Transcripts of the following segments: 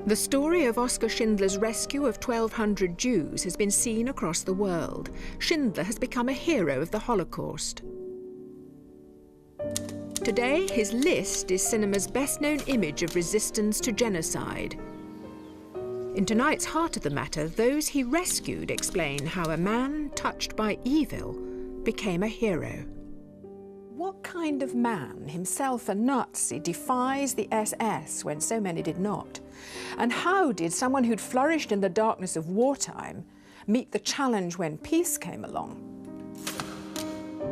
The story of Oskar Schindler's rescue of 1,200 Jews has been seen across the world. Schindler has become a hero of the Holocaust. Today, his list is cinema's best-known image of resistance to genocide. In tonight's Heart of the Matter, those he rescued explain how a man touched by evil became a hero. What kind of man, himself a Nazi, defies the SS when so many did not? And how did someone who'd flourished in the darkness of wartime meet the challenge when peace came along?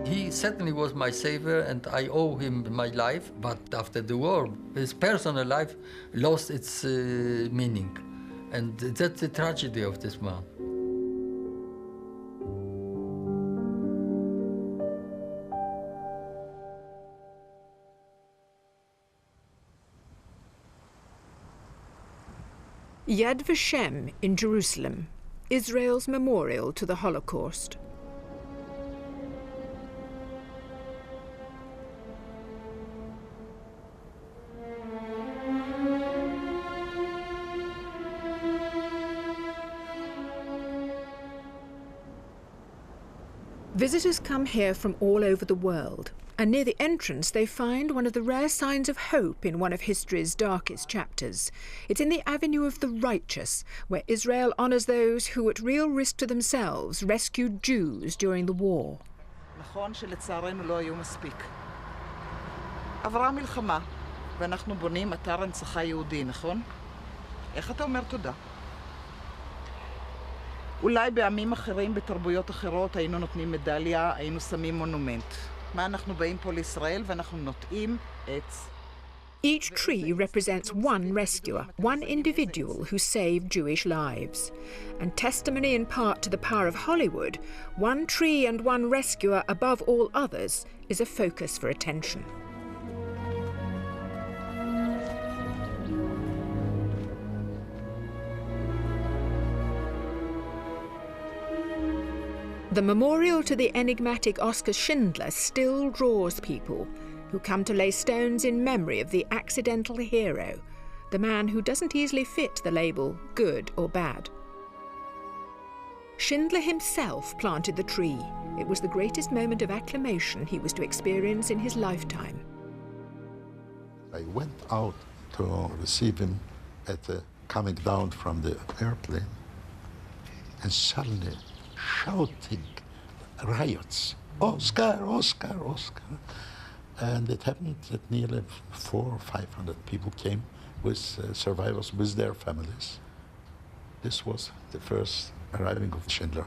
He certainly was my savior, and I owe him my life. But after the war, his personal life lost its meaning. And that's the tragedy of this man. Yad Vashem in Jerusalem, Israel's memorial to the Holocaust. Visitors come here from all over the world, and near the entrance they find one of the rare signs of hope in one of history's darkest chapters. It's in the Avenue of the Righteous, where Israel honours those who, at real risk to themselves, rescued Jews during the war. נכון שלצערנו לא היו מספיק. עברה מלחמה, ואנחנו בונים אתר הנצחה יהודי, נכון? איך אתה אומר תודה? אולי בעמים אחרים, בתרבויות אחרות, היינו נותנים מדליה, היינו שמים מונומנט. מה אנחנו באים פה לישראל ואנחנו נוטעים עץ. Each tree represents one rescuer, one individual who saved Jewish lives. And testimony in part to the power of Hollywood, one tree and one rescuer above all others is a focus for attention. The memorial to the enigmatic Oskar Schindler still draws people who come to lay stones in memory of the accidental hero, the man who doesn't easily fit the label good or bad. Schindler himself planted the tree. It was the greatest moment of acclamation he was to experience in his lifetime. I went out to receive him at the coming down from the airplane, and suddenly shouting riots, Oskar, Oskar, Oskar. And it happened that nearly 400 or 500 people came with survivors with their families. This was the first arriving of Schindler.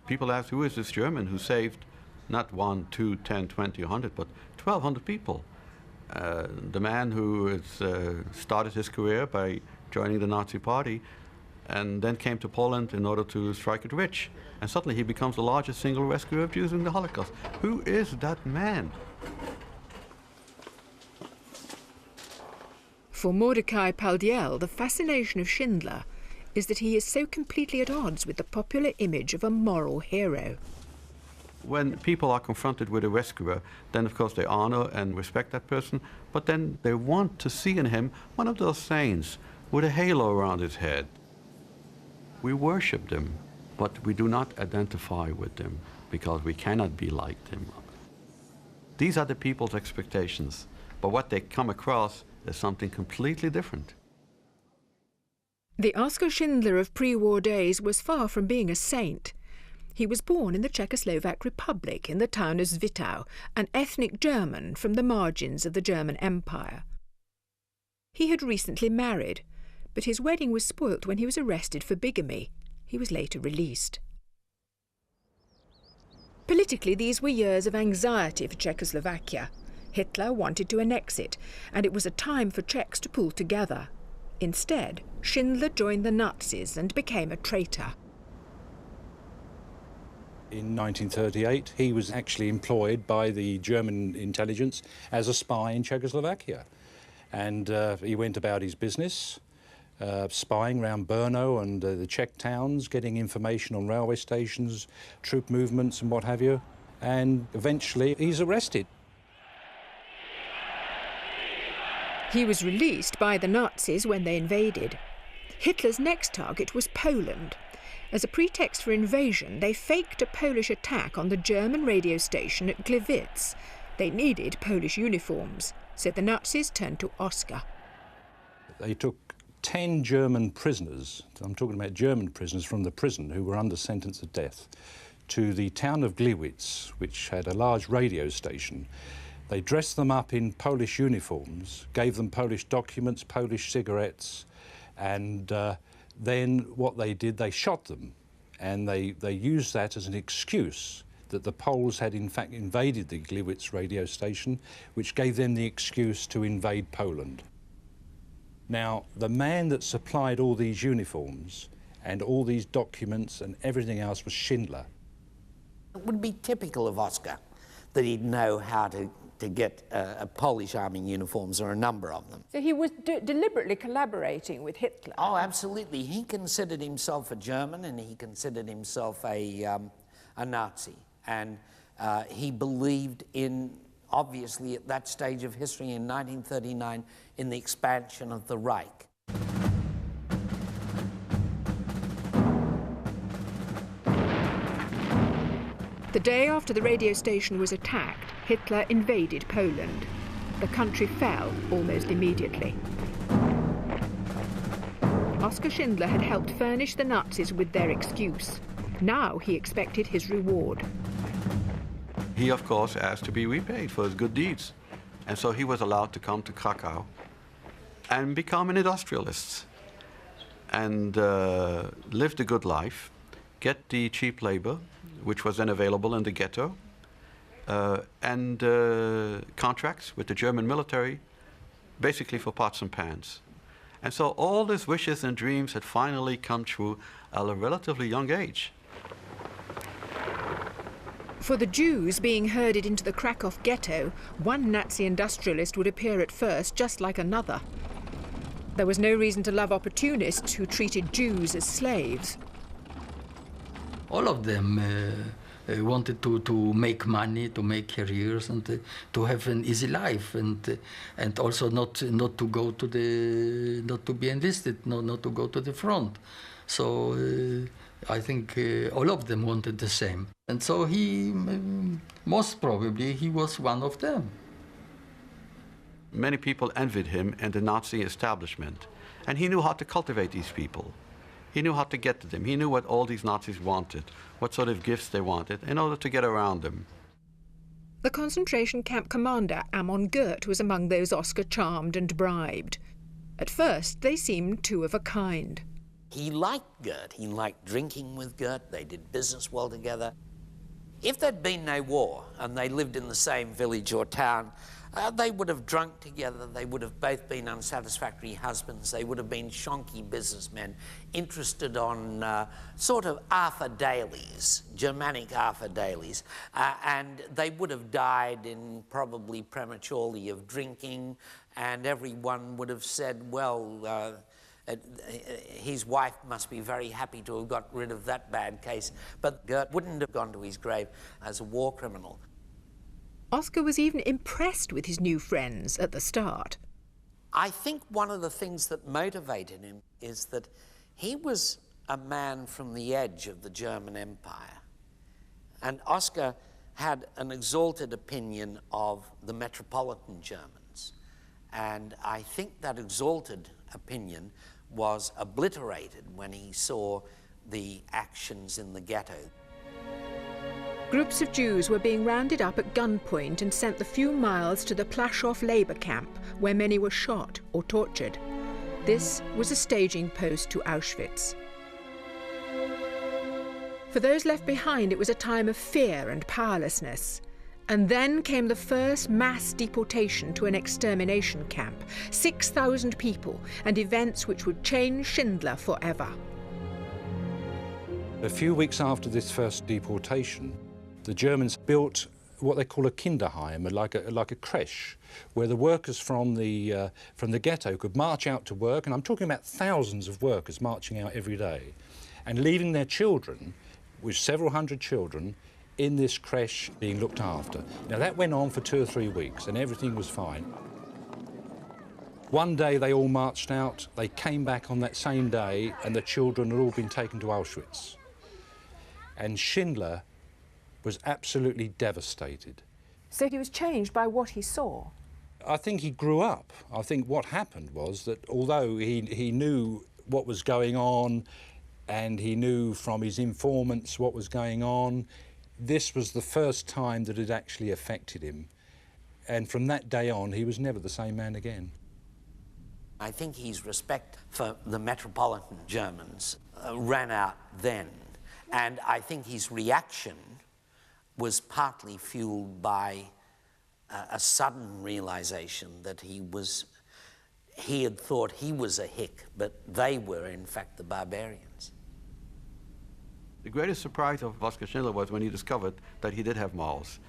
People asked, who is this German who saved not 1, 2, 10, 20, 100, but 1,200 people? The man who started his career by joining the Nazi Party and then came to Poland in order to strike it rich. And suddenly he becomes the largest single rescuer of Jews in the Holocaust. Who is that man? For Mordecai Paldiel, the fascination of Schindler is that he is so completely at odds with the popular image of a moral hero. When people are confronted with a rescuer, then of course they honor and respect that person, but then they want to see in him one of those saints with a halo around his head. We worship them, but we do not identify with them because we cannot be like them. These are the people's expectations, but what they come across is something completely different. The Oskar Schindler of pre-war days was far from being a saint. He was born in the Czechoslovak Republic in the town of Zwickau, an ethnic German from the margins of the German Empire. He had recently married, but his wedding was spoilt when he was arrested for bigamy. He was later released. Politically, these were years of anxiety for Czechoslovakia. Hitler wanted to annex it, and it was a time for Czechs to pull together. Instead, Schindler joined the Nazis and became a traitor. In 1938, he was actually employed by the German intelligence as a spy in Czechoslovakia. And he went about his business, spying around Brno and the Czech towns, getting information on railway stations, troop movements and what have you. And eventually he's arrested. He was released by the Nazis when they invaded. Hitler's next target was Poland. As a pretext for invasion, they faked a Polish attack on the German radio station at Gliwice. They needed Polish uniforms, so the Nazis turned to Oskar. They took 10 German prisoners, I'm talking about German prisoners from the prison who were under sentence of death, to the town of Gliwice, which had a large radio station. They dressed them up in Polish uniforms, gave them Polish documents, Polish cigarettes, and then what they did, they shot them, and they used that as an excuse that the Poles had in fact invaded the Gliwice radio station, which gave them the excuse to invade Poland. Now, the man that supplied all these uniforms and all these documents and everything else was Schindler. It would be typical of Oskar that he'd know how to get Polish army uniforms, or a number of them. So he was deliberately collaborating with Hitler? Oh, absolutely. He considered himself a German, and he considered himself a Nazi. And he believed in, obviously at that stage of history in 1939, in the expansion of the Reich. The day after the radio station was attacked, Hitler invaded Poland. The country fell almost immediately. Oskar Schindler had helped furnish the Nazis with their excuse. Now he expected his reward. He, of course, asked to be repaid for his good deeds. And so he was allowed to come to Krakow and become an industrialist and live the good life, get the cheap labor, which was then available in the ghetto, and contracts with the German military, basically for pots and pans. And so all these wishes and dreams had finally come true at a relatively young age. For the Jews being herded into the Krakow ghetto, one Nazi industrialist would appear at first just like another. There was no reason to love opportunists who treated Jews as slaves. All of them wanted to make money, to make careers, and to have an easy life, and also not to go to the, not to be enlisted, not to go to the front. So I think all of them wanted the same, and so he, most probably, he was one of them. Many people envied him and the Nazi establishment, and he knew how to cultivate these people. He knew how to get to them. He knew what all these Nazis wanted, what sort of gifts they wanted, in order to get around them. The concentration camp commander, Amon Gert, was among those Oskar charmed and bribed. At first, they seemed two of a kind. He liked Gert. He liked drinking with Gert. They did business well together. If there'd been no war and they lived in the same village or town, they would have drunk together. They would have both been unsatisfactory husbands. They would have been shonky businessmen, interested on sort of Arthur dailies, Germanic Arthur dailies, and they would have died in probably prematurely of drinking, and everyone would have said, well, his wife must be very happy to have got rid of that bad case, but Gert wouldn't have gone to his grave as a war criminal. Oskar was even impressed with his new friends at the start. I think one of the things that motivated him is that he was a man from the edge of the German Empire. And Oskar had an exalted opinion of the metropolitan Germans. And I think that exalted opinion was obliterated when he saw the actions in the ghetto. Groups of Jews were being rounded up at gunpoint and sent the few miles to the Plaszow labor camp, where many were shot or tortured. This was a staging post to Auschwitz. For those left behind, it was a time of fear and powerlessness. And then came the first mass deportation to an extermination camp, 6,000 people, and events which would change Schindler forever. A few weeks after this first deportation, the Germans built what they call a Kinderheim, like a creche, where the workers from the ghetto could march out to work, and I'm talking about thousands of workers marching out every day, and leaving their children, with several hundred children, in this creche being looked after. Now that went on for 2 or 3 weeks, and everything was fine. One day they all marched out, they came back on that same day, and the children had all been taken to Auschwitz. And Schindler was absolutely devastated. So he was changed by what he saw? I think he grew up. I think what happened was that although he knew what was going on and he knew from his informants what was going on, this was the first time that it actually affected him. And from that day on, he was never the same man again. I think his respect for the metropolitan Germans ran out then. And I think his reaction was partly fueled by a sudden realization that he had thought he was a hick, but they were in fact the barbarians. The greatest surprise of Oskar Schindler was when he discovered that he did have mouths.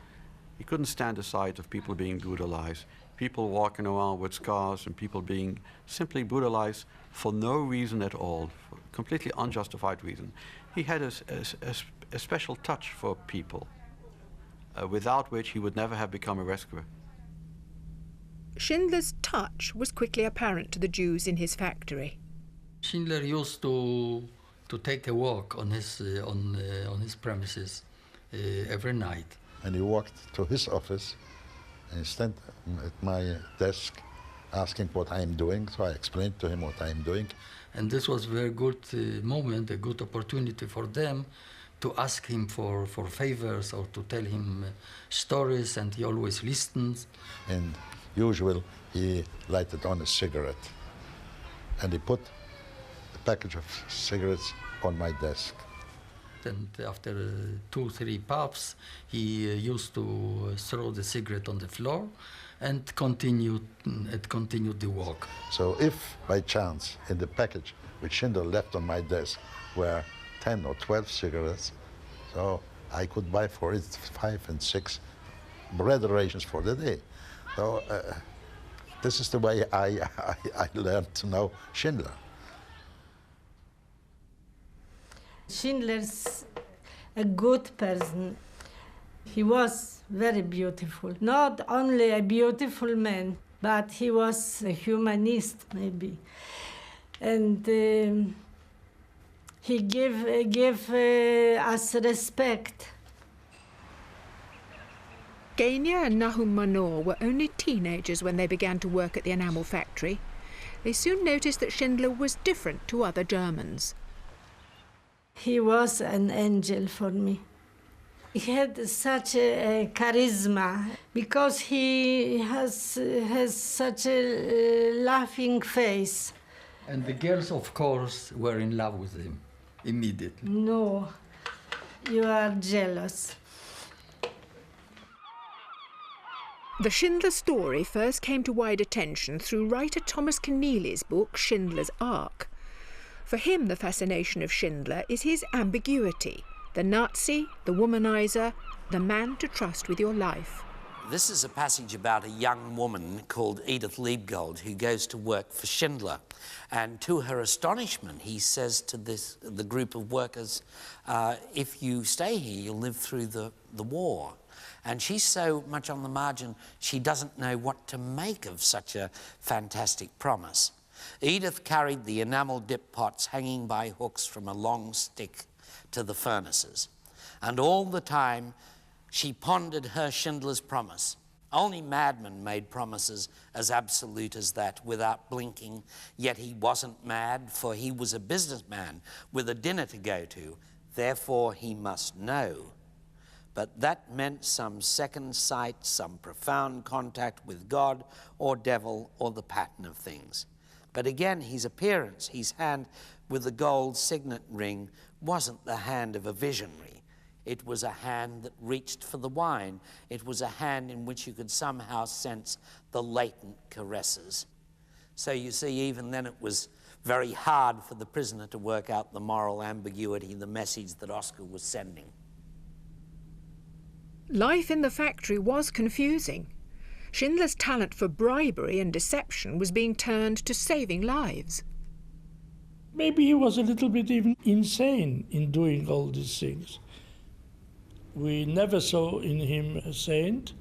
He couldn't stand the sight of people being brutalized, people walking around with scars and people being simply brutalized for no reason at all, for completely unjustified reason. He had a special touch for people, without which he would never have become a rescuer. Schindler's touch was quickly apparent to the Jews in his factory. Schindler used to take a walk on his premises every night. And he walked to his office and he stand at my desk asking what I'm doing, so I explained to him what I'm doing. And this was a very good moment, a good opportunity for them to ask him for favors or to tell him stories, and he always listens. And usually he lighted on a cigarette and he put a package of cigarettes on my desk. And after 2-3 puffs, he used to throw the cigarette on the floor and continued the walk. So if by chance in the package which Schindler left on my desk were 10 or 12 cigarettes, so I could buy for it 5 and 6 bread rations for the day. So this is the way I learned to know Schindler. Schindler's a good person. He was very beautiful. Not only a beautiful man, but he was a humanist, maybe. And he gave us respect. Gania and Nahum Manor were only teenagers when they began to work at the enamel factory. They soon noticed that Schindler was different to other Germans. He was an angel for me. He had such a charisma because he has such a laughing face. And the girls, of course, were in love with him immediately. No, you are jealous. The Schindler story first came to wide attention through writer Thomas Keneally's book Schindler's Ark. For him, the fascination of Schindler is his ambiguity, the Nazi, the womanizer, the man to trust with your life. This is a passage about a young woman called Edith Liebgold who goes to work for Schindler. And to her astonishment, he says to the group of workers, if you stay here, you'll live through the war. And she's so much on the margin, she doesn't know what to make of such a fantastic promise. Edith carried the enamel dip pots hanging by hooks from a long stick to the furnaces. And all the time, she pondered her Schindler's promise. Only madmen made promises as absolute as that without blinking, yet he wasn't mad, for he was a businessman with a dinner to go to. Therefore, he must know. But that meant some second sight, some profound contact with God or devil or the pattern of things. But again, his appearance, his hand with the gold signet ring, wasn't the hand of a visionary. It was a hand that reached for the wine. It was a hand in which you could somehow sense the latent caresses. So you see, even then it was very hard for the prisoner to work out the moral ambiguity, the message that Oskar was sending. Life in the factory was confusing. Schindler's talent for bribery and deception was being turned to saving lives. Maybe he was a little bit even insane in doing all these things. We never saw in him a saint.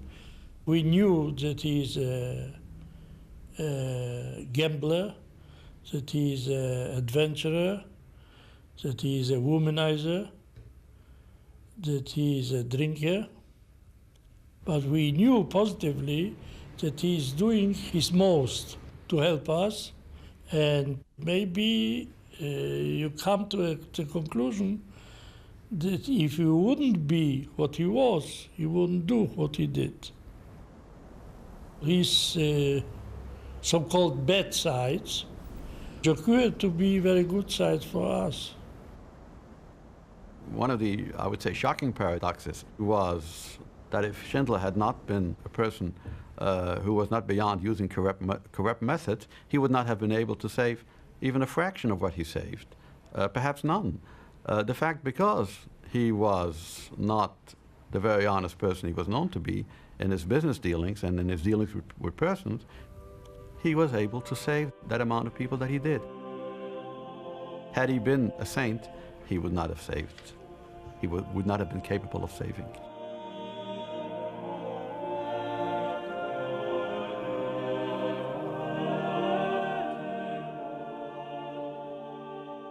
We knew that he's a a gambler, that he is an adventurer, that he is a womanizer, that he is a drinker. But we knew positively that he is doing his most to help us, and maybe you come to the conclusion that if he wouldn't be what he was, he wouldn't do what he did. His so-called bad sides occurred to be very good sides for us. One of the, I would say, shocking paradoxes was that if Schindler had not been a person who was not beyond using corrupt methods, he would not have been able to save even a fraction of what he saved, perhaps none. The fact, because he was not the very honest person he was known to be in his business dealings and in his dealings with persons, he was able to save that amount of people that he did. Had he been a saint, he would not have saved. He would not have been capable of saving.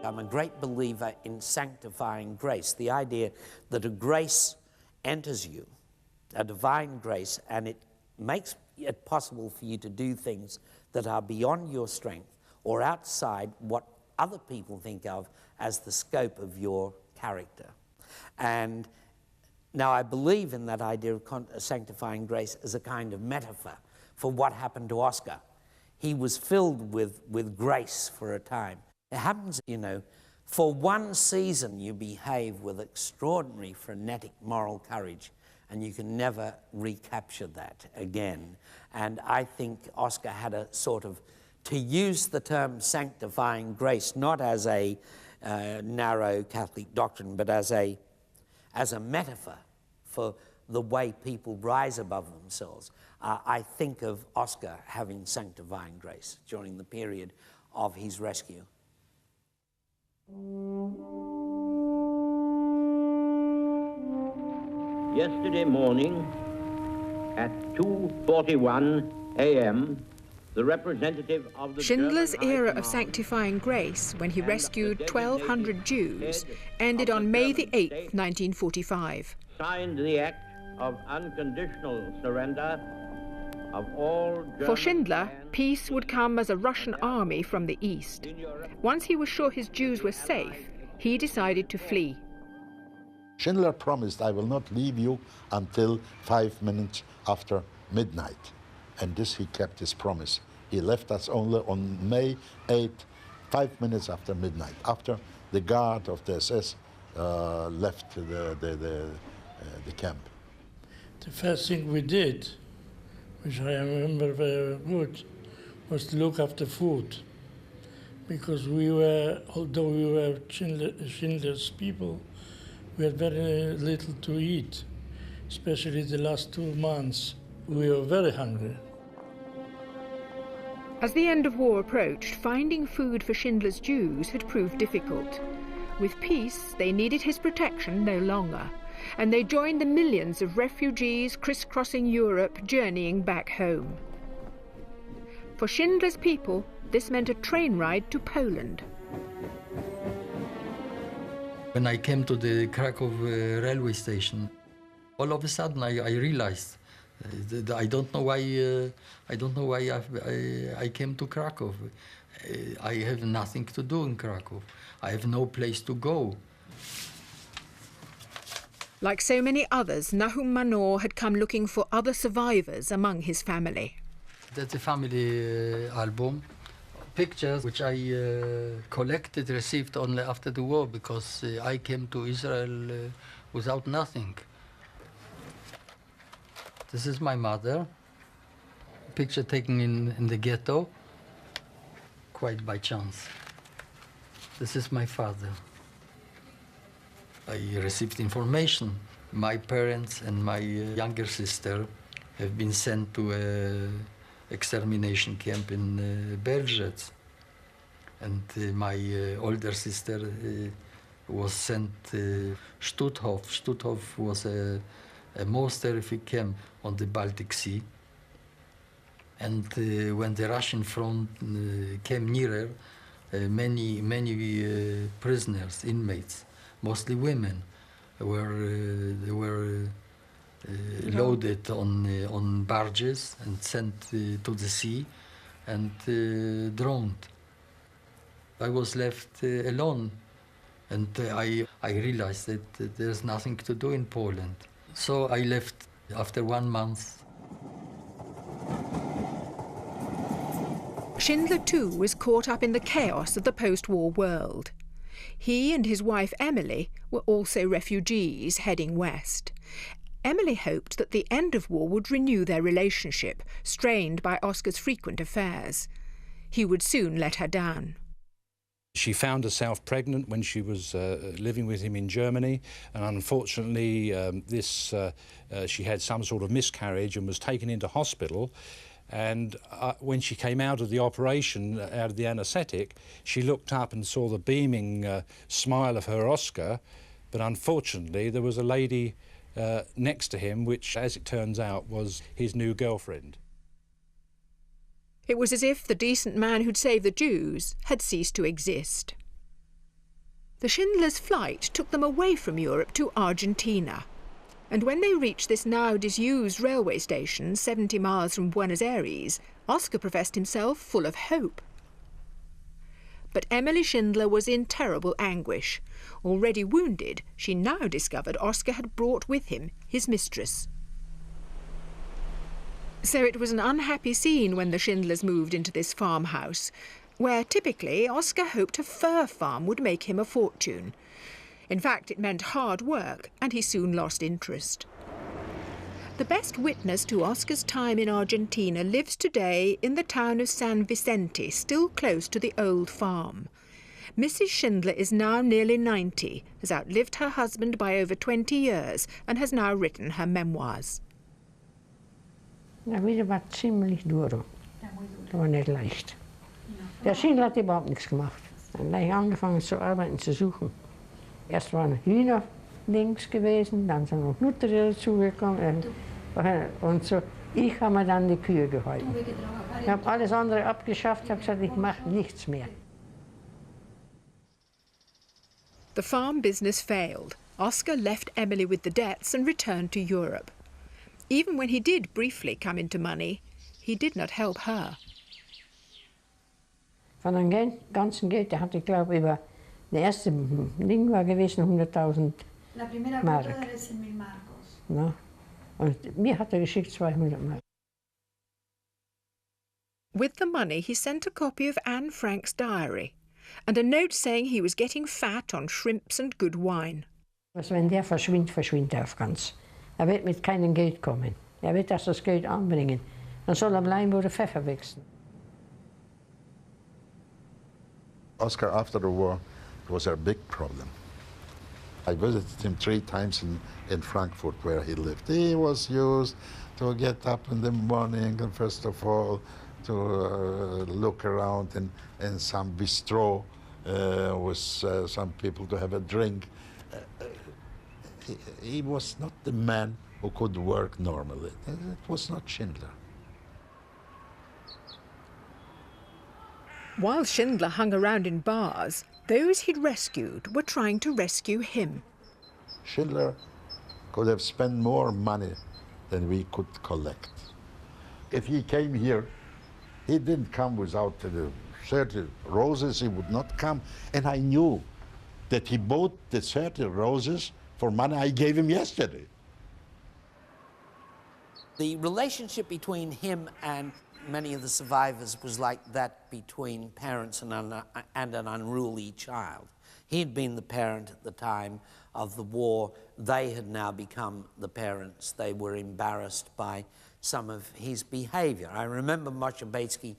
I'm a great believer in sanctifying grace, the idea that a grace enters you, a divine grace, and it makes it possible for you to do things that are beyond your strength or outside what other people think of as the scope of your character. And now I believe in that idea of sanctifying grace as a kind of metaphor for what happened to Oskar. He was filled with grace for a time. It happens, you know, for one season you behave with extraordinary frenetic moral courage, and you can never recapture that again. And I think Oskar had a sort of, to use the term sanctifying grace, not as a narrow Catholic doctrine, but as a metaphor for the way people rise above themselves. I think of Oskar having sanctifying grace during the period of his rescue. Yesterday morning at 2:41 a.m., the representative of the Schindler's German era High of Command sanctifying grace, when he and rescued the 1,200 designated Jews, head ended of on the May the German 8th, state 1945. signed the act of unconditional surrender of all For German Schindler, lands peace would come as a Russian army from the east. in Europe. Once he was sure his Jews were safe, he decided to flee. Schindler promised, I will not leave you until 5 minutes after midnight. And this he kept his promise. He left us only on May 8th, 5 minutes after midnight, after the guard of the SS left the camp. The first thing we did, which I remember very good, was to look after food. Because we were, although we were Schindler's people, we had very little to eat, especially the last 2 months. We were very hungry. As the end of war approached, finding food for Schindler's Jews had proved difficult. With peace, they needed his protection no longer, and they joined the millions of refugees crisscrossing Europe, journeying back home. For Schindler's people, this meant a train ride to Poland. When I came to the Krakow railway station, all of a sudden I realized that I don't know why I came to Krakow. I have nothing to do in Krakow. I have no place to go. Like so many others, Nahum Manor had come looking for other survivors among his family. That's a family album. Pictures which I collected, received only after the war, because I came to Israel without nothing. This is my mother, picture taken in the ghetto, quite by chance. This is my father. I received information. My parents and my younger sister have been sent to an extermination camp in Belzec. And my older sister was sent to Stutthof. Stutthof was a most terrific camp on the Baltic Sea. And when the Russian front came nearer, many prisoners, inmates, mostly women, were loaded on barges and sent to the sea and drowned. I was left alone, and I realized that there's nothing to do in Poland. So I left after 1 month. Schindler too was caught up in the chaos of the post-war world. He and his wife Emily were also refugees heading west. Emily hoped that the end of war would renew their relationship, strained by Oskar's frequent affairs. He would soon let her down. She found herself pregnant when she was living with him in Germany, and unfortunately she had some sort of miscarriage and was taken into hospital. And when she came out of the operation, out of the anaesthetic, she looked up and saw the beaming smile of her Oskar, but unfortunately there was a lady next to him, which, as it turns out, was his new girlfriend. It was as if the decent man who'd saved the Jews had ceased to exist. The Schindlers' flight took them away from Europe to Argentina, and when they reached this now disused railway station 70 miles from Buenos Aires, Oskar professed himself full of hope. But Emily Schindler was in terrible anguish. Already wounded, she now discovered Oskar had brought with him his mistress. So it was an unhappy scene when the Schindlers moved into this farmhouse, where typically Oskar hoped a fur farm would make him a fortune. In fact, it meant hard work, and he soon lost interest. The best witness to Oskar's time in Argentina lives today in the town of San Vicente, still close to the old farm. Mrs. Schindler is now nearly 90, has outlived her husband by over 20 years, and has now written her memoirs. Na, wieder war ziemlich duro. Das war nicht leicht. Der Schindler hat überhaupt nichts gemacht. Dann gleich angefangen zu arbeiten, zu suchen. Erst waren Hühner links gewesen, dann sind noch Nutter dazugekommen und so. Ich habe mir dann die Kühe gehalten. Ich habe alles andere abgeschafft, habe gesagt, ich mache nichts mehr. The farm business failed. Oskar left Emily with the debts and returned to Europe. Even when he did briefly come into money, he did not help her. Von dem ganzen Geld, der hatte, glaube ich, der erste Ding war gewesen 100.000 Mark. No. Und mir hat geschickt 200 Mark. With the money, he sent a copy of Anne Frank's diary and a note saying he was getting fat on shrimps and good wine. Was, wenn der verschwindet, verschwindet er auf ganz. Er wird mit keinem Geld kommen. Er wird erst das Geld anbringen. Dann soll er bleiben, wo der Pfeffer wächst. Oskar, after the war, was a big problem. I visited him 3 times in Frankfurt, where he lived. He was used to get up in the morning and first of all to look around in some bistro with some people to have a drink. He was not the man who could work normally. It was not Schindler. While Schindler hung around in bars, those he'd rescued were trying to rescue him. Schindler could have spent more money than we could collect. If he came here, he didn't come without the 30 roses, he would not come. And I knew that he bought the 30 roses for money I gave him yesterday. The relationship between him and many of the survivors was like that between parents and an unruly child. He had been the parent at the time of the war. They had now become the parents. They were embarrassed by some of his behavior. I remember Moshe Betsky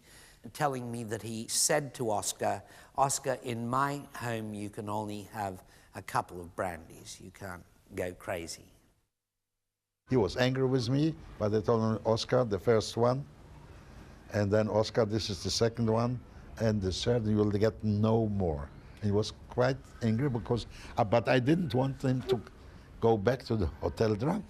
telling me that he said to Oskar, "Oskar, in my home you can only have a couple of brandies. You can't go crazy." He was angry with me, but I told him, Oskar, the first one, and then Oskar, this is the second one, and the third you will get no more. And he was quite angry because, but I didn't want him to go back to the hotel drunk.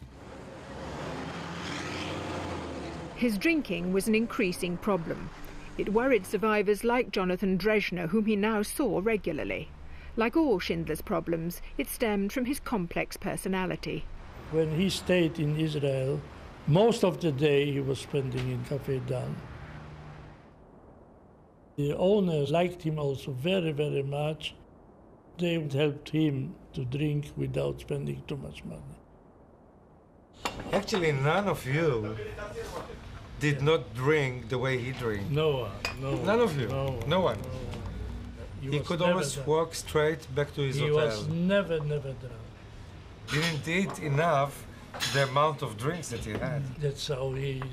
His drinking was an increasing problem. It worried survivors like Jonathan Drezhner, whom he now saw regularly. Like all Schindler's problems, it stemmed from his complex personality. When he stayed in Israel, most of the day he was spending in Café Dan. The owners liked him also very, very much. They helped him to drink without spending too much money. Actually, none of you did not drink the way he drank. No one, no. None of you? No one? No. He could always walk straight back to his hotel. He was never drunk. Didn't eat enough the amount of drinks that he had. That's how he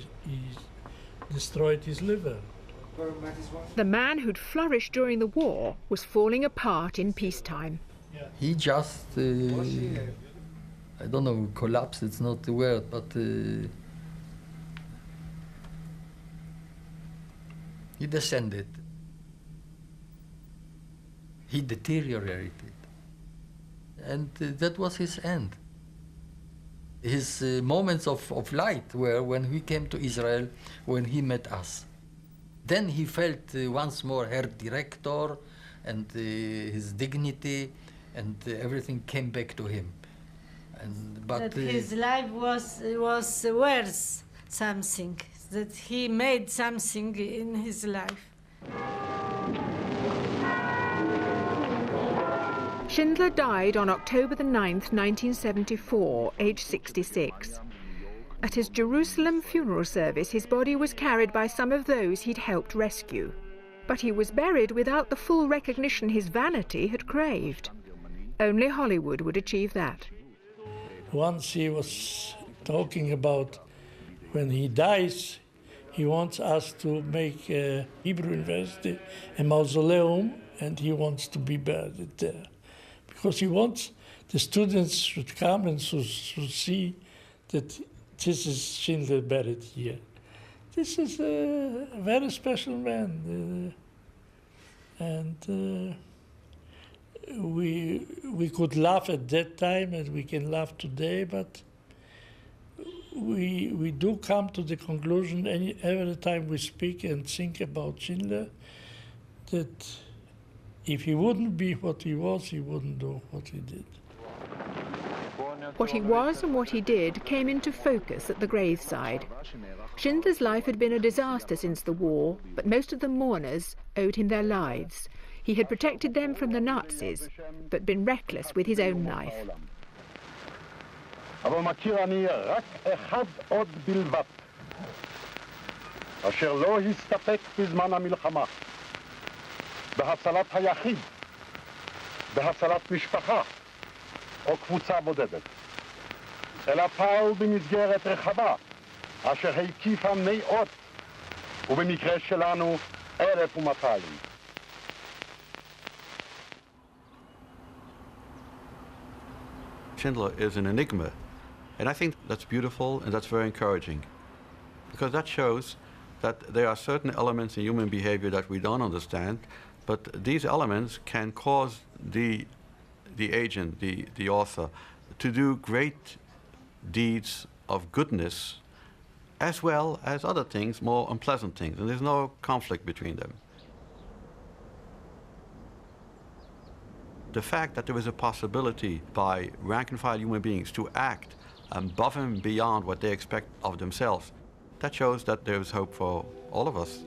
destroyed his liver. The man who'd flourished during the war was falling apart in peacetime. He just, I don't know, collapsed, it's not the word, but he descended. He deteriorated. And that was his end. His moments of light were when he came to Israel, when he met us. Then he felt once more Herr Director and his dignity, and everything came back to him. But his life was worse something, that he made something in his life. Schindler died on October the 9th, 1974, aged 66. At his Jerusalem funeral service, his body was carried by some of those he'd helped rescue. But he was buried without the full recognition his vanity had craved. Only Hollywood would achieve that. Once he was talking about when he dies, he wants us to make Hebrew University a mausoleum, and he wants to be buried there. Because he wants the students should come and should see that this is Schindler buried here. This is a very special man. We could laugh at that time and we can laugh today, but we do come to the conclusion every time we speak and think about Schindler that if he wouldn't be what he was, he wouldn't do what he did. What he was and what he did came into focus at the graveside. Schindler's life had been a disaster since the war, but most of the mourners owed him their lives. He had protected them from the Nazis, but been reckless with his own life. אבל מכיר אני רק אחד עוד בלבד, אשר לא הסתפק בזמן המלחמה, בהצלת היחיד, בהצלת משפחה או קבוצה בודדת, אלא פעל במסגרת רחבה, אשר הקיפה מאות, ובמקרה שלנו 1,200. Schindler is an enigma. And I think that's beautiful and that's very encouraging, because that shows that there are certain elements in human behavior that we don't understand, but these elements can cause the agent, the author, to do great deeds of goodness as well as other things, more unpleasant things, and there's no conflict between them. The fact that there is a possibility by rank-and-file human beings to act above and beyond what they expect of themselves, that shows that there is hope for all of us.